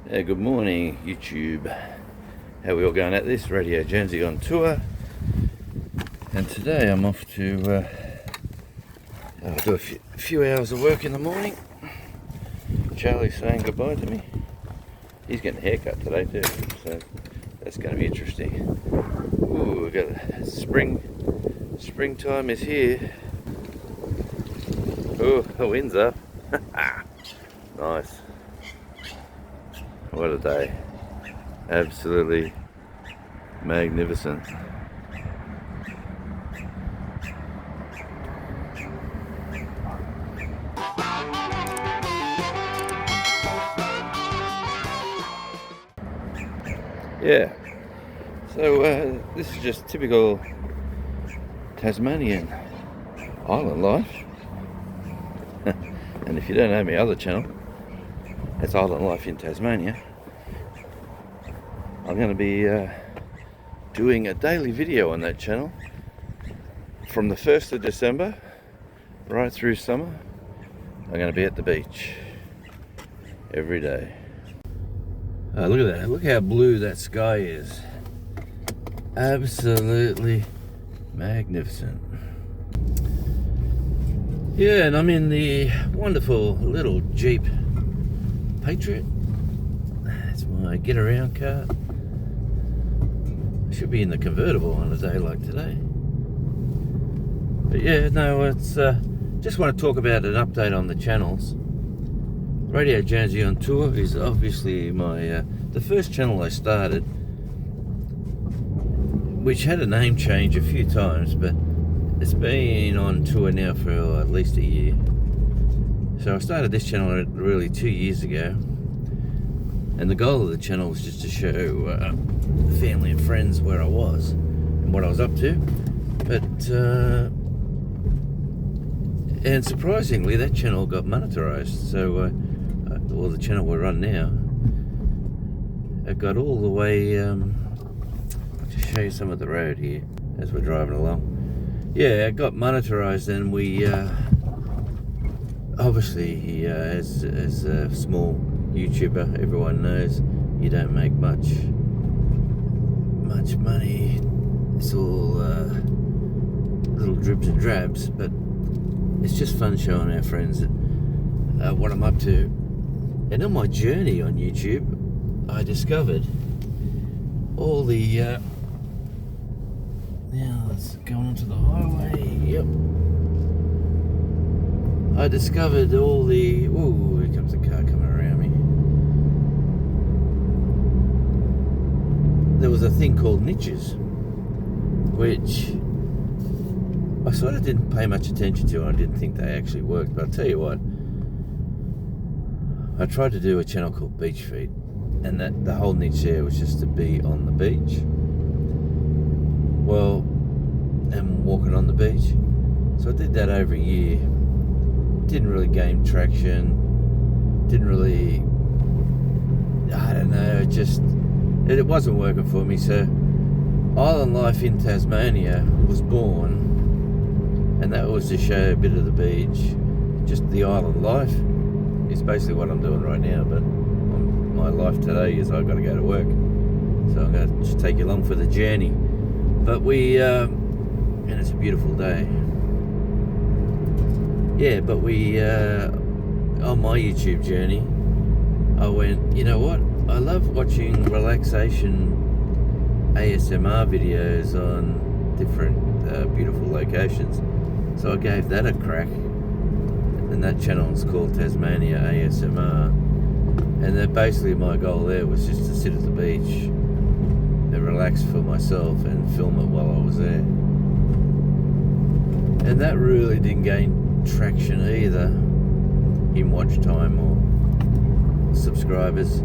Good morning, YouTube. How we all going at this? Radio Jonesy on tour, and today I'm off to do a few hours of work in the morning. Charlie's saying goodbye to me. He's getting a haircut today too, so that's going to be interesting. Ooh, we got springtime is here. Oh, the wind's up. Nice. What a day. Absolutely magnificent. Yeah. So this is just typical Tasmanian island life. And if you don't know my other channel, that's Island Life in Tasmania. I'm going to be doing a daily video on that channel from the 1st of December right through summer. I'm going to be at the beach every day. Look at that. Look how blue that sky is. Absolutely magnificent. Yeah, and I'm in the wonderful little Jeep Patriot. That's my get around car. I should be in the convertible on a day like today. But yeah, no, it's just want to talk about an update on the channels. Radio Jonesy on Tour is obviously my the first channel I started, which had a name change a few times, but it's been on tour now for at least a year. So I started this channel really 2 years ago, and the goal of the channel was just to show family and friends where I was and what I was up to. But and surprisingly, that channel got monetized. So well, the channel we're on now, it got all the way. I'll just show you some of the road here as we're driving along. Yeah, it got monetized, and we obviously, as a small YouTuber, everyone knows you don't make much money. It's all little dribs and drabs, but it's just fun showing our friends what I'm up to. And on my journey on YouTube, I discovered all the now let's go onto the highway. Yep. I discovered all the... Ooh, here comes a car coming around me. There was a thing called niches, which I sort of didn't pay much attention to, and I didn't think they actually worked. But I'll tell you what, I tried to do a channel called Beach Feed, and that the whole niche there was just to be on the beach. Well, and walking on the beach. So I did that over a year. Didn't really gain traction. Didn't really, I don't know, it wasn't working for me. So Island Life in Tasmania was born, and that was to show a bit of the beach, just the island life. It's basically what I'm doing right now, but my life today is I've got to go to work. So I'm going to just take you along for the journey. But and it's a beautiful day. Yeah, but on my YouTube journey, I went, you know what? I love watching relaxation ASMR videos on different beautiful locations. So I gave that a crack. And that channel is called Tasmania ASMR. And then basically my goal there was just to sit at the beach and relax for myself and film it while I was there. And that really didn't gain traction either in watch time or subscribers.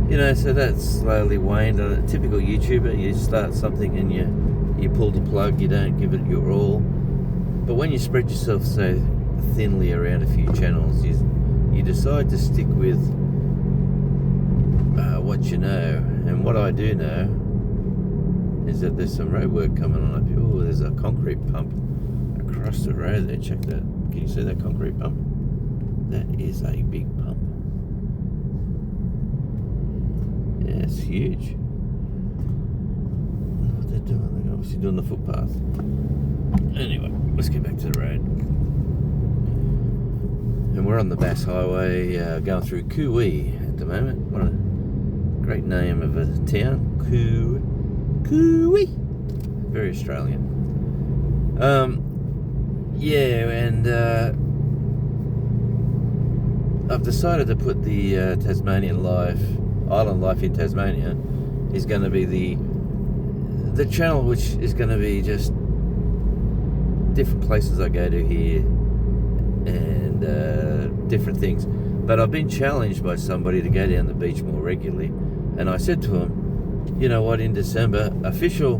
You know, so that slowly waned. A typical YouTuber, you start something and you pull the plug, you don't give it your all. But when you spread yourself so thinly around a few channels, you decide to stick with what you know. And what I do know is that there's some road work coming on up here. Oh, there's a concrete pump across the road there. Check that. Can you see that concrete pump? That is a big pump. it's huge. What they're doing? They're obviously doing the footpath. Anyway, let's get back to the road. And we're on the Bass Highway, going through Kui at the moment. What a great name of a town, Kui. Very Australian. Yeah, and I've decided to put the Tasmanian Island Life in Tasmania is going to be the channel, which is going to be just different places I go to here and different things. But I've been challenged by somebody to go down the beach more regularly, and I said to him, you know what, in December, official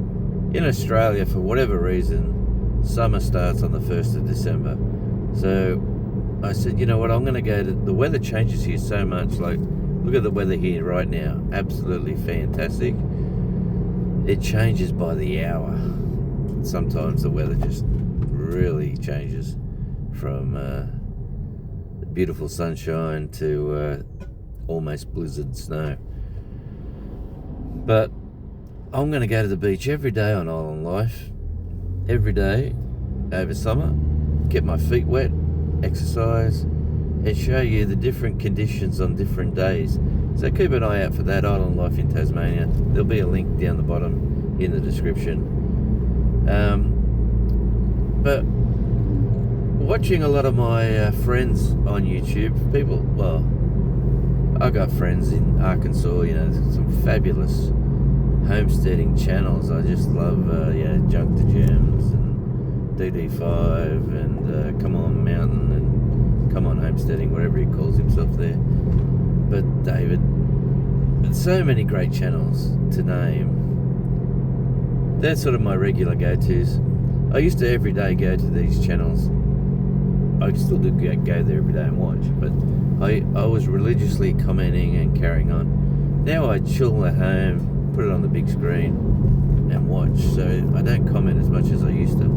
in Australia, for whatever reason, summer starts on the 1st of December. So I said, you know what, I'm going to go to, the weather changes here so much. Like, look at the weather here right now, absolutely fantastic. It changes by the hour. Sometimes the weather just really changes from beautiful sunshine to almost blizzard snow. But I'm going to go to the beach every day on Island Life, every day over summer, get my feet wet, exercise, and show you the different conditions on different days. So keep an eye out for that, Island Life in Tasmania. There'll be a link down the bottom in the description. But watching a lot of my friends on YouTube, people, well, I got friends in Arkansas, you know, some fabulous homesteading channels. I just love, Junk to Gems and DD5 and Come On Mountain and Come On Homesteading, whatever he calls himself there. But David, so many great channels to name. That's sort of my regular go-tos. I used to every day go to these channels. I still do go there every day and watch, but I was religiously commenting and carrying on. Now I chill at home, put it on the big screen and watch, so I don't comment as much as I used to.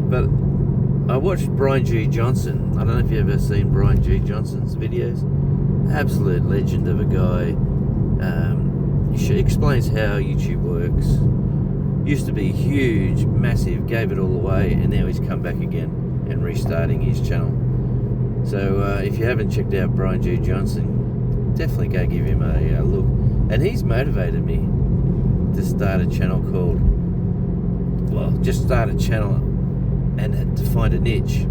But I watched Brian G. Johnson. I don't know if you've ever seen Brian G. Johnson's videos. Absolute legend of a guy. He explains how YouTube works. Used to be huge, massive, gave it all away, and now he's come back again and restarting his channel. So if you haven't checked out Brian G. Johnson, definitely go give him a look. And he's motivated me to start a channel called, just start a channel and to find a niche.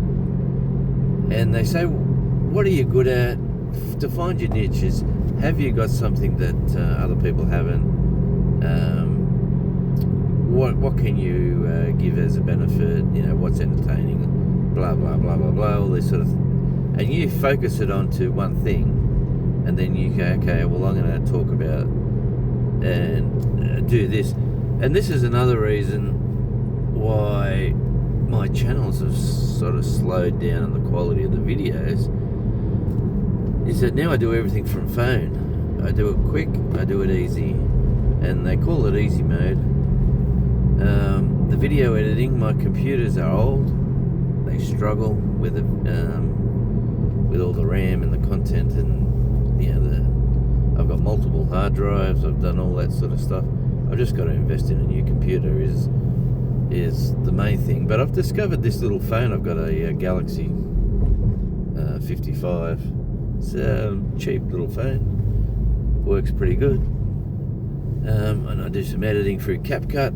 And they say, what are you good at? To find your niche is, have you got something that other people haven't? What can you give as a benefit? You know, what's entertaining? Blah, blah, blah, blah, blah, all this sort of and you focus it onto one thing, and then you go, okay, well, I'm going to talk about and do this. And this is another reason why my channels have sort of slowed down the quality of the videos, is that now I do everything from phone. I do it quick, I do it easy, and they call it easy mode. The video editing, my computers are old, they struggle with it, with all the RAM and the content, and I've got multiple hard drives, I've done all that sort of stuff. I've just got to invest in a new computer is the main thing. But I've discovered this little phone. I've got a Galaxy 55. It's a cheap little phone, works pretty good, and I do some editing through CapCut.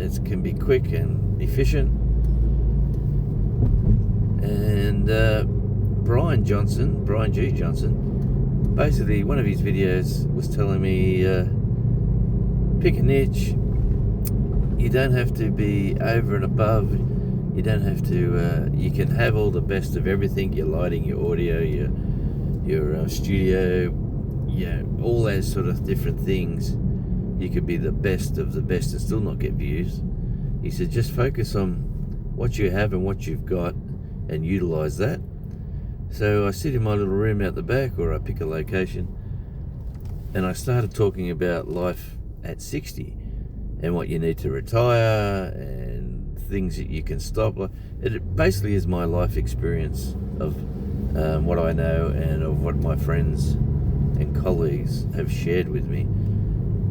It can be quick and efficient. And Brian G. Johnson, basically one of his videos was telling me, pick a niche. You don't have to be over and above. You don't have to, you can have all the best of everything, your lighting, your audio, your studio, all those sort of different things. You could be the best of the best and still not get views. He said, just focus on what you have and what you've got and utilize that. So I sit in my little room out the back, or I pick a location, and I started talking about life at 60 and what you need to retire and things that you can stop. It basically is my life experience of what I know and of what my friends and colleagues have shared with me.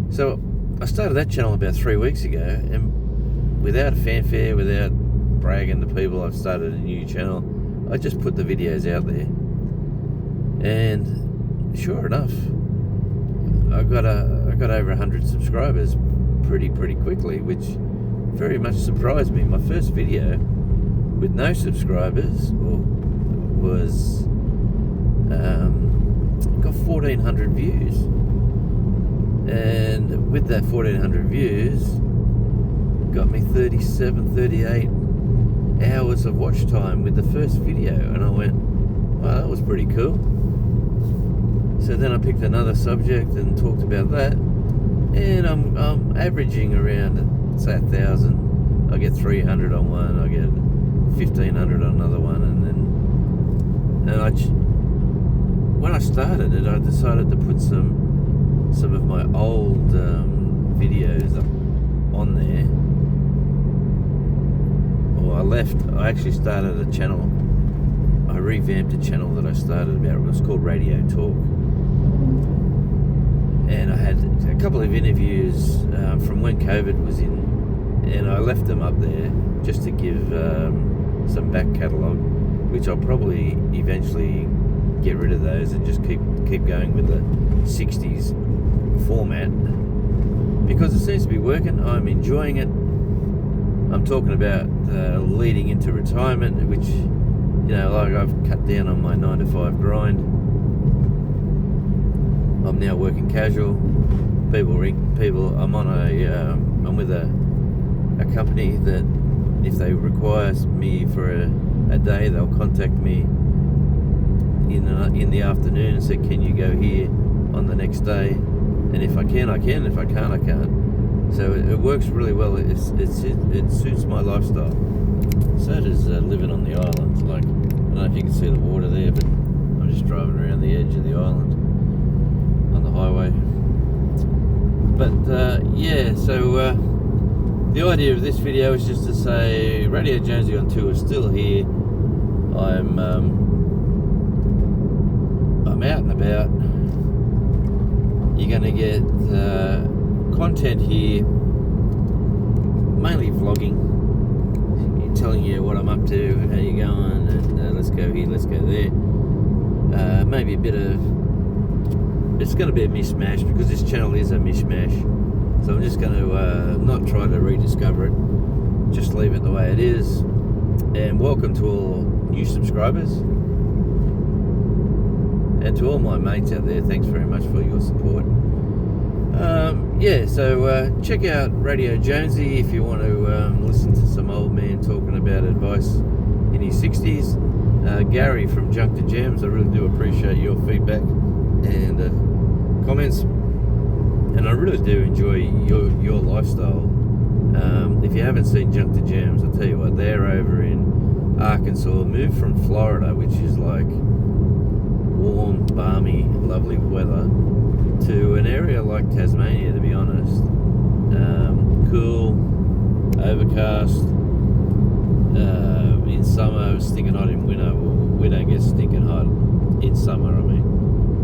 So I started that channel about 3 weeks ago, and without a fanfare, without bragging to people I've started a new channel, I just put the videos out there. And sure enough, I got over 100 subscribers pretty quickly, which very much surprised me. My first video with no subscribers was got 1,400 views, and with that 1,400 views got me 38 hours of watch time with the first video, and I went, wow, that was pretty cool. So then I picked another subject and talked about that, and I'm averaging around, say, 1,000. I get 300 on one, I get 1,500 on another one, when I started it, I decided to put some of my old videos up on there. I actually started a channel. I revamped a channel that I started about. It was called Radio Talk, and I had a couple of interviews from when COVID was in, and I left them up there just to give some back catalogue, which I'll probably eventually get rid of those and just keep going with the 60s format, because it seems to be working. I'm enjoying it. I'm talking about leading into retirement, which, like, I've cut down on my 9 to 5 grind. I'm now working casual. I'm with a company that if they require me for a day, they'll contact me in the afternoon and say, can you go here on the next day? And if I can, I can. If I can't, I can't. So it works really well. It suits my lifestyle. So does living on the island. Like, I don't know if you can see the water there, but I'm just driving around the edge of the island on the highway. But so the idea of this video is just to say Radio Jonesy on Tour is still here. I'm out and about. You're going to get content here, mainly vlogging, telling you what I'm up to, how you going, and let's go here, let's go there. Maybe a bit of, it's going to be a mishmash, because this channel is a mishmash. So I'm just going to not try to rediscover it, just leave it the way it is. And welcome to all new subscribers. And to all my mates out there, thanks very much for your support. So check out Radio Jonesy if you want to listen to some old man talking about advice in his 60s. Gary from Junk to Gems, I really do appreciate your feedback and comments. And I really do enjoy your lifestyle. If you haven't seen Junk to Gems, I'll tell you what, they're over in Arkansas, moved from Florida, which is like warm, balmy, lovely weather, to an area like Tasmania, to be honest. Cool, overcast, in summer, stinking hot in winter. Well, we don't get stinking hot in summer, I mean.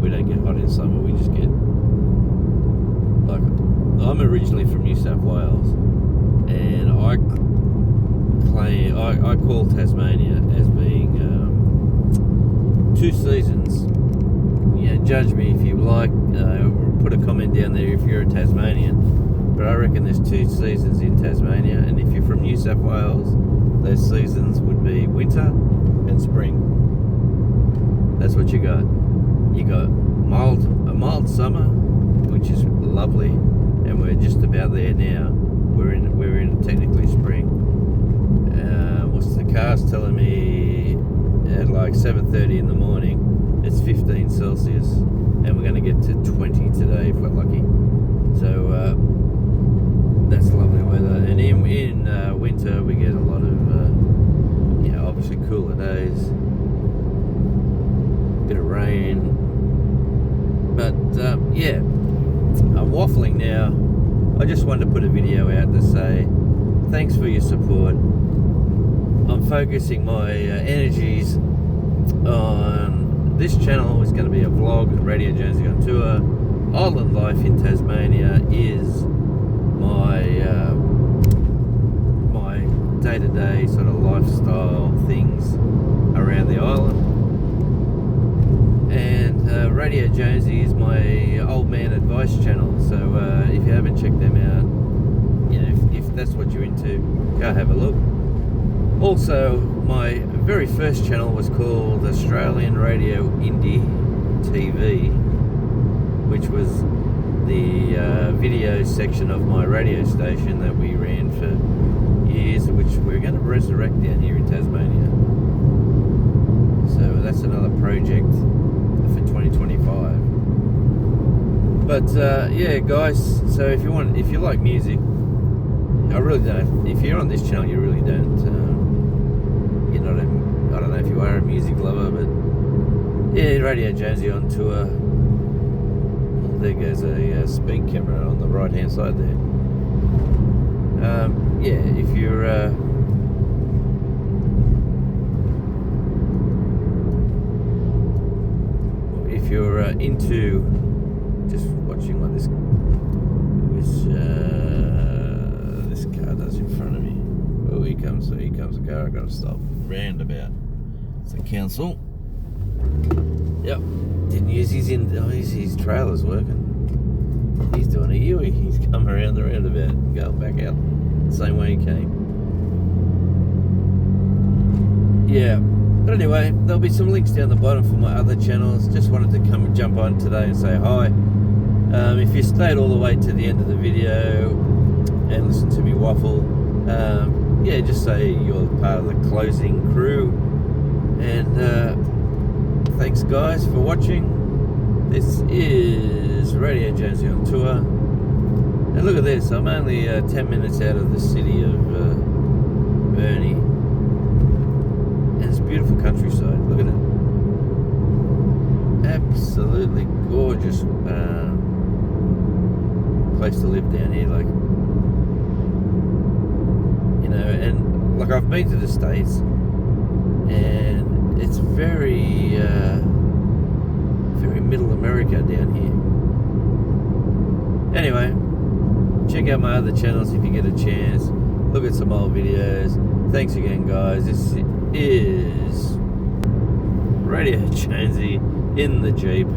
We don't get hot in summer, we just get, like, I'm originally from New South Wales, and I call Tasmania as being two seasons. Judge me if you like, or put a comment down there if you're a Tasmanian, but I reckon there's two seasons in Tasmania, and if you're from New South Wales, those seasons would be winter and spring. That's what you got. You got a mild summer, which is lovely, and we're just about there now. We're in technically spring. What's the car's telling me at like 7:30 in the morning? It's 15 Celsius, and we're going to get to 20 today if we're lucky. So that's lovely weather. And in winter we get a lot of obviously cooler days, bit of rain. But I'm waffling now. I just wanted to put a video out to say thanks for your support. I'm focusing my energies on this channel is going to be a vlog, Radio Jonesy on Tour. Island life in Tasmania is my my day-to-day sort of lifestyle things around the island. And Radio Jonesy is my old man advice channel. So if you haven't checked them out, you know, if that's what you're into, go have a look. Also, my very first channel was called Australian Radio Indie TV, which was the video section of my radio station that we ran for years, which we're going to resurrect down here in Tasmania. So that's another project for 2025. But yeah, guys. So if you like music, I really don't. If you're on this channel, you really don't. You're not. I don't know if you are a music lover, but yeah, Radio Jonesy on Tour. Well, there goes a speed camera on the right hand side there. Yeah, if you're into just watching what this car does in front of me. Oh, here comes a car. I've got to stop roundabout. It's a council. Yep. Didn't use his trailer's working. He's doing a Yui. He's come around the roundabout and going back out the same way he came. Yeah. But anyway, there'll be some links down the bottom for my other channels. Just wanted to come and jump on today and say hi. If you stayed all the way to the end of the video and listened to me waffle, yeah, just say you're part of the closing crew. And thanks guys for watching. This is Radio Jonesy on Tour. And look at this, I'm only 10 minutes out of the city of Burnie. And it's beautiful countryside, look at it. Absolutely gorgeous place to live down here, like, you know. And like, I've been to the States and it's very very middle America down here. Anyway, check out my other channels if you get a chance. Look at some old videos. Thanks again guys. This is Radio Jonesy in the Jeep,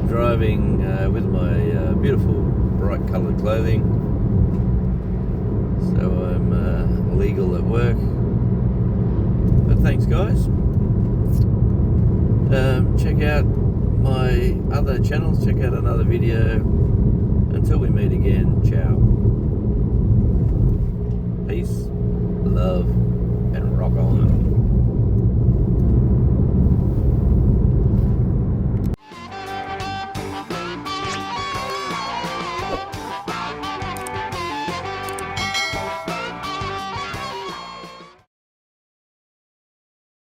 driving with my beautiful bright coloured clothing. So I'm legal at work. But thanks guys. Check out my other channels, check out another video. Until we meet again, ciao. Peace, love, and rock on.